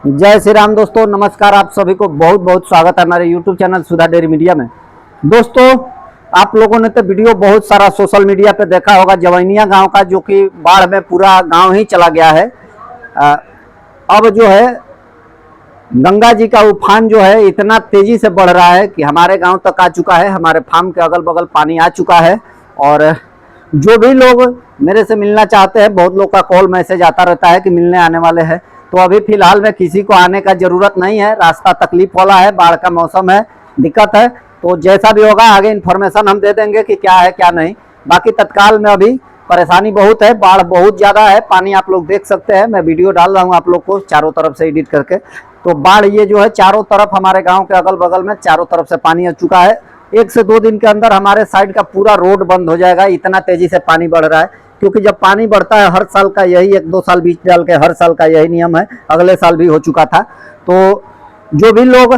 जय श्री राम दोस्तों, नमस्कार। आप सभी को बहुत बहुत स्वागत है हमारे YouTube चैनल सुधा डेयरी मीडिया में। दोस्तों, आप लोगों ने तो वीडियो बहुत सारा सोशल मीडिया पे देखा होगा जवैनिया गांव का, जो कि बाढ़ में पूरा गांव ही चला गया है। अब जो है गंगा जी का उफान जो है इतना तेजी से बढ़ रहा है कि हमारे गांव तक आ चुका है, हमारे फार्म के अगल बगल पानी आ चुका है। और जो भी लोग मेरे से मिलना चाहते हैं, बहुत लोग का कॉल मैसेज आता रहता है कि मिलने आने वाले हैं, तो अभी फिलहाल में किसी को आने का जरूरत नहीं है। रास्ता तकलीफ वाला है, बाढ़ का मौसम है, दिक्कत है। तो जैसा भी होगा आगे इन्फॉर्मेशन हम दे देंगे कि क्या है क्या नहीं। बाकी तत्काल में अभी परेशानी बहुत है, बाढ़ बहुत ज़्यादा है। पानी आप लोग देख सकते हैं, मैं वीडियो डाल रहा हूँ आप लोग को चारों तरफ से एडिट करके। तो बाढ़ ये जो है चारों तरफ, हमारे गाँव के अगल बगल में चारों तरफ से पानी आ चुका है। 1 से 2 दिन के अंदर हमारे साइड का पूरा रोड बंद हो जाएगा, इतना तेजी से पानी बढ़ रहा है। क्योंकि जब पानी बढ़ता है, हर साल का यही 1-2 साल बीच डाल के हर साल का यही नियम है, अगले साल भी हो चुका था। तो जो भी लोग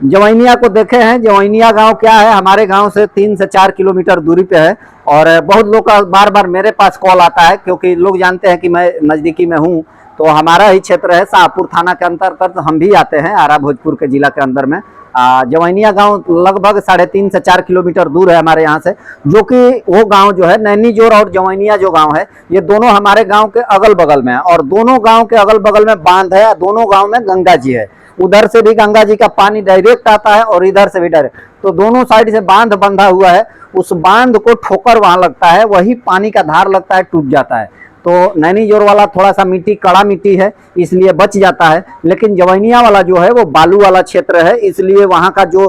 जवैनिया को देखे हैं, जवैनिया गांव क्या है, हमारे गांव से 3 से 4 किलोमीटर दूरी पे है। और बहुत लोग का बार बार मेरे पास कॉल आता है, क्योंकि लोग जानते हैं कि मैं नज़दीकी में हूँ। तो हमारा ही क्षेत्र है, शाहपुर थाना के अंतर्गत हम भी आते हैं, आरा भोजपुर के जिला के अंदर में। जवैनिया गांव लगभग 3.5 से 4 किलोमीटर दूर है हमारे यहाँ से। जो कि वो गांव जो है नैनीजोर और जवैनिया जो गांव है, ये दोनों हमारे गांव के अगल बगल में है। और दोनों गांव के अगल बगल में बांध है, दोनों गांव में गंगा जी है। उधर से भी गंगा जी का पानी डायरेक्ट आता है और इधर से भी डायरेक्ट, तो दोनों साइड से बांध बंधा हुआ है। उस बांध को ठोकर वहां लगता है, वही पानी का धार लगता है, टूट जाता है। तो नैनीजोर वाला थोड़ा सा मिट्टी कड़ा मिट्टी है, इसलिए बच जाता है। लेकिन जवैनिया वाला जो है वो बालू वाला क्षेत्र है, इसलिए वहाँ का जो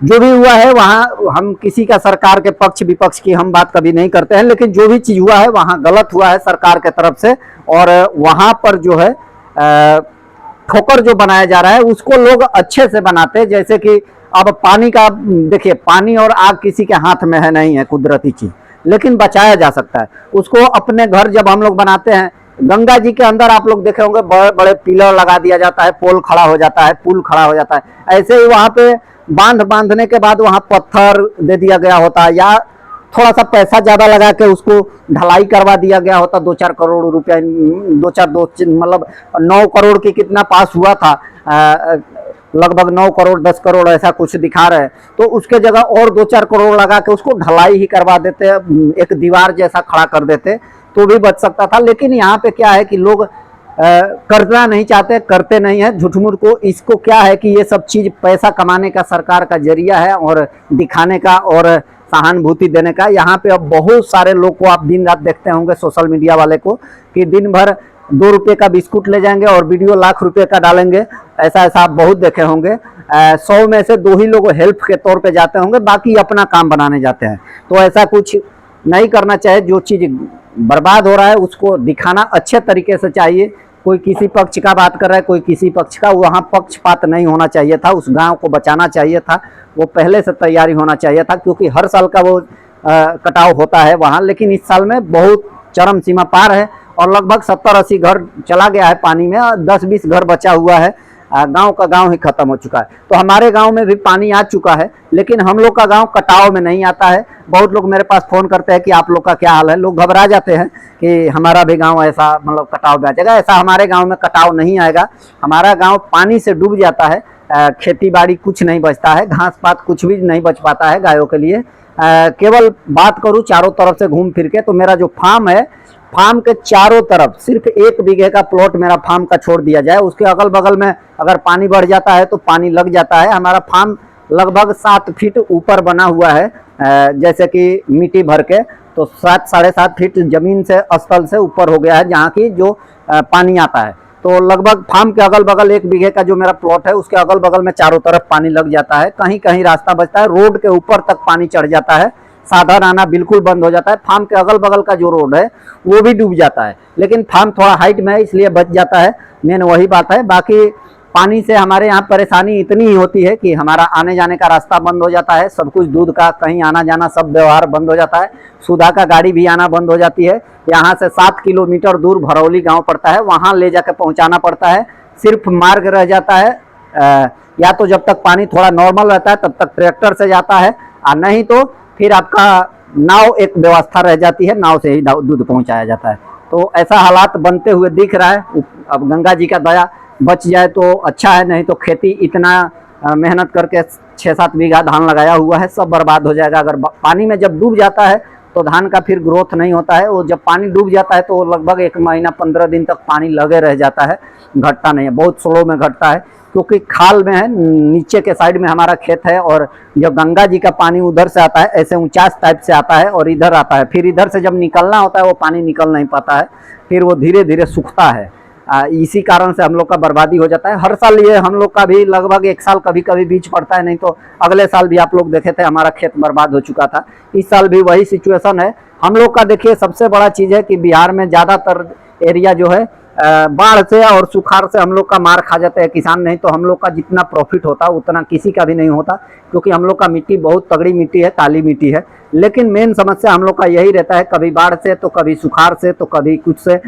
भी हुआ है, वहाँ हम किसी का सरकार के पक्ष विपक्ष की हम बात कभी नहीं करते हैं। लेकिन जो भी चीज़ हुआ है वहाँ गलत हुआ है सरकार के तरफ से। और वहाँ पर जो है ठोकर जो बनाया जा रहा है उसको लोग अच्छे से बनाते हैं। जैसे कि अब पानी का देखिए, पानी और आग किसी के हाथ में है, नहीं है, कुदरती चीज़, लेकिन बचाया जा सकता है उसको। अपने घर जब हम लोग बनाते हैं, गंगा जी के अंदर आप लोग देखे होंगे बड़े बड़े पिलर लगा दिया जाता है, पोल खड़ा हो जाता है, पुल खड़ा हो जाता है। ऐसे ही वहाँ पे बांध बांधने के बाद वहाँ पत्थर दे दिया गया होता है, या थोड़ा सा पैसा ज़्यादा लगा के उसको ढलाई करवा दिया गया होता। 2-4 करोड़ रुपया, मतलब 9 करोड़ की कितना पास हुआ था, लगभग 9 करोड़ 10 करोड़ ऐसा कुछ दिखा रहे हैं। तो उसके जगह और 2-4 करोड़ लगा के उसको ढलाई ही करवा देते, एक दीवार जैसा खड़ा कर देते तो भी बच सकता था। लेकिन यहाँ पे क्या है कि लोग करना नहीं चाहते, करते नहीं है झूठमूठ को। इसको क्या है कि ये सब चीज़ पैसा कमाने का सरकार का जरिया है, और दिखाने का और सहानुभूति देने का। यहाँ पे अब बहुत सारे लोग को आप दिन रात देखते होंगे सोशल मीडिया वाले को, कि दिन भर 2 रुपये का बिस्कुट ले जाएंगे और वीडियो लाख रुपए का डालेंगे। ऐसा आप बहुत देखे होंगे। 100 में से 2 ही लोग हेल्प के तौर पे जाते होंगे, बाकी अपना काम बनाने जाते हैं। तो ऐसा कुछ नहीं करना चाहिए। जो चीज़ बर्बाद हो रहा है उसको दिखाना अच्छे तरीके से चाहिए। कोई किसी पक्ष का बात कर रहा है, कोई किसी पक्ष का, वहाँ पक्षपात नहीं होना चाहिए था। उस गांव को बचाना चाहिए था, वो पहले से तैयारी होना चाहिए था। क्योंकि हर साल का वो कटाव होता है वहाँ, लेकिन इस साल में बहुत चरम सीमा पार है और लगभग 70-80 घर चला गया है पानी में, 10-20 घर बचा हुआ है। गांव का गांव ही खत्म हो चुका है। तो हमारे गांव में भी पानी आ चुका है, लेकिन हम लोग का गांव कटाव में नहीं आता है। बहुत लोग मेरे पास फ़ोन करते हैं कि आप लोग का क्या हाल है। लोग घबरा जाते हैं कि हमारा भी गांव ऐसा मतलब कटाव में आ जाएगा। ऐसा हमारे गांव में कटाव नहीं आएगा। हमारा गांव पानी से डूब जाता है, खेती बाड़ी कुछ नहीं बचता है, घास पात कुछ भी नहीं बच पाता है गायों के लिए। केवल बात करूँ चारों तरफ से घूम फिर के, तो मेरा जो फार्म है, फार्म के चारों तरफ सिर्फ 1 बीघे का प्लॉट मेरा फार्म का छोड़ दिया जाए, उसके अगल बगल में अगर पानी बढ़ जाता है तो पानी लग जाता है। हमारा फार्म लगभग 7 फीट ऊपर बना हुआ है, जैसे कि मिट्टी भर के, तो 7-7.5 फीट जमीन से स्थल से ऊपर हो गया है, जहाँ की जो पानी आता है। तो लगभग फार्म के अगल बगल 1 बीघे का जो मेरा प्लॉट है, उसके अगल बगल में चारों तरफ पानी लग जाता है। कहीं कहीं रास्ता बचता है, रोड के ऊपर तक पानी चढ़ जाता है, साधन आना बिल्कुल बंद हो जाता है। फार्म के अगल बगल का जो रोड है वो भी डूब जाता है, लेकिन फार्म थोड़ा हाइट में है इसलिए बच जाता है। मेन वही बात है। बाकी पानी से हमारे यहाँ परेशानी इतनी ही होती है कि हमारा आने जाने का रास्ता बंद हो जाता है, सब कुछ दूध का कहीं आना जाना सब व्यवहार बंद हो जाता है। सुधा का गाड़ी भी आना बंद हो जाती है। यहाँ से 7 किलोमीटर दूर भरौली गाँव पड़ता है, वहाँ ले जाकर पहुँचाना पड़ता है। सिर्फ मार्ग रह जाता है, या तो जब तक पानी थोड़ा नॉर्मल रहता है तब तक ट्रैक्टर से जाता है, और नहीं तो फिर आपका नाव एक व्यवस्था रह जाती है, नाव से ही दूध पहुंचाया जाता है। तो ऐसा हालात बनते हुए दिख रहा है। अब गंगा जी का दया बच जाए तो अच्छा है, नहीं तो खेती इतना मेहनत करके 6-7 बीघा धान लगाया हुआ है, सब बर्बाद हो जाएगा। अगर पानी में जब डूब जाता है तो धान का फिर ग्रोथ नहीं होता है। वो जब पानी डूब जाता है तो लगभग 1 महीना 15 दिन तक पानी लगे रह जाता है, घटता नहीं है, बहुत स्लो में घटता है, क्योंकि खाल में है, नीचे के साइड में हमारा खेत है और जब गंगा जी का पानी उधर से आता है, ऐसे ऊंचास टाइप से आता है और इधर आता है, फिर इधर से जब निकलना होता है वो पानी निकल नहीं पाता है, फिर वो धीरे धीरे सूखता है। इसी कारण से हम लोग का बर्बादी हो जाता है। हर साल ये हम लोग का भी लगभग 1 साल कभी कभी बीज पड़ता है, नहीं तो अगले साल भी आप लोग देखे थे हमारा खेत बर्बाद हो चुका था। इस साल भी वही सिचुएशन है हम लोग का। देखिए सबसे बड़ा चीज़ है कि बिहार में ज़्यादातर एरिया जो है बाढ़ से और सुखाड़ से हम लोग का मार खा जाते हैं किसान। नहीं तो हम लोग का जितना प्रॉफिट होता उतना किसी का भी नहीं होता, क्योंकि हम लोग का मिट्टी बहुत तगड़ी मिट्टी है, काली मिट्टी है। लेकिन मेन समस्या हम लोग का यही रहता है, कभी बाढ़ से तो कभी सुखाड़ से तो कभी कुछ से,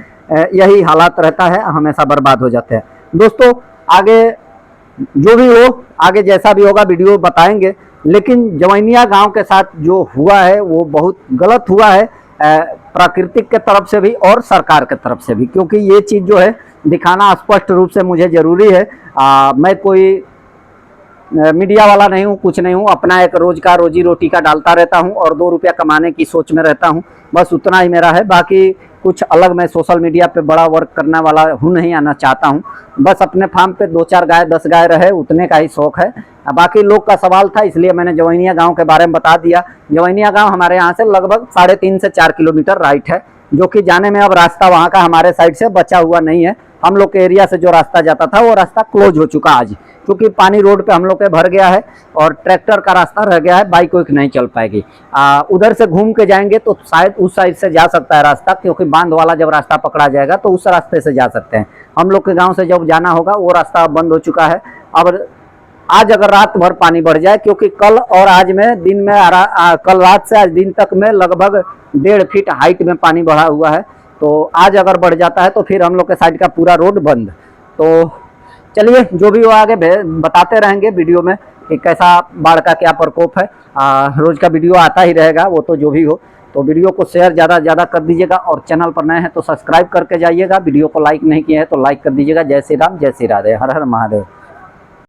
यही हालात रहता है, हमेशा बर्बाद हो जाते हैं। दोस्तों आगे जो भी हो, आगे जैसा भी होगा वीडियो बताएंगे, लेकिन जवैनिया गांव के साथ जो हुआ है वो बहुत गलत हुआ है, प्राकृतिक के तरफ से भी और सरकार के तरफ से भी, क्योंकि ये चीज़ जो है दिखाना स्पष्ट रूप से मुझे ज़रूरी है। मैं कोई मीडिया वाला नहीं हूँ, कुछ नहीं हूँ, अपना एक रोज का रोजी रोटी का डालता रहता हूँ और 2 रुपया कमाने की सोच में रहता हूँ, बस उतना ही मेरा है। बाकी कुछ अलग मैं सोशल मीडिया पे बड़ा वर्क करने वाला हूँ नहीं, आना चाहता हूँ। बस अपने फार्म पे 2-4 गाय 10 गाय रहे उतने का ही शौक है। बाकी लोग का सवाल था इसलिए मैंने जवैनिया गांव के बारे में बता दिया। जवैनिया गांव हमारे यहाँ से लगभग 3.5 से 4 किलोमीटर राइट है, जो कि जाने में अब रास्ता वहाँ का हमारे साइड से बचा हुआ नहीं है। हम लोग के एरिया से जो रास्ता जाता था वो रास्ता क्लोज हो चुका आज, क्योंकि पानी रोड पे हम लोग के भर गया है और ट्रैक्टर का रास्ता रह गया है, बाइक वाइक नहीं चल पाएगी। उधर से घूम के जाएंगे तो शायद उस साइड से जा सकता है रास्ता, क्योंकि बांध वाला जब रास्ता पकड़ा जाएगा तो उस रास्ते से जा सकते हैं। हम लोग के गांव से जब जाना होगा वो रास्ता बंद हो चुका है। अब आज अगर रात भर पानी बढ़ जाए, क्योंकि कल और आज में दिन में कल रात से आज दिन तक में लगभग 1.5 फीट हाइट में पानी बढ़ा हुआ है, तो आज अगर बढ़ जाता है तो फिर हम लोग के साइड का पूरा रोड बंद। तो चलिए जो भी वो आगे बताते रहेंगे वीडियो में कि कैसा बाढ़ का क्या प्रकोप है। रोज का वीडियो आता ही रहेगा वो तो, जो भी हो। तो वीडियो को शेयर ज़्यादा से ज़्यादा कर दीजिएगा और चैनल पर नए हैं तो सब्सक्राइब करके जाइएगा। वीडियो को लाइक नहीं किया है तो लाइक कर दीजिएगा। जय श्री राम, जय श्री राधे, हर हर महादेव।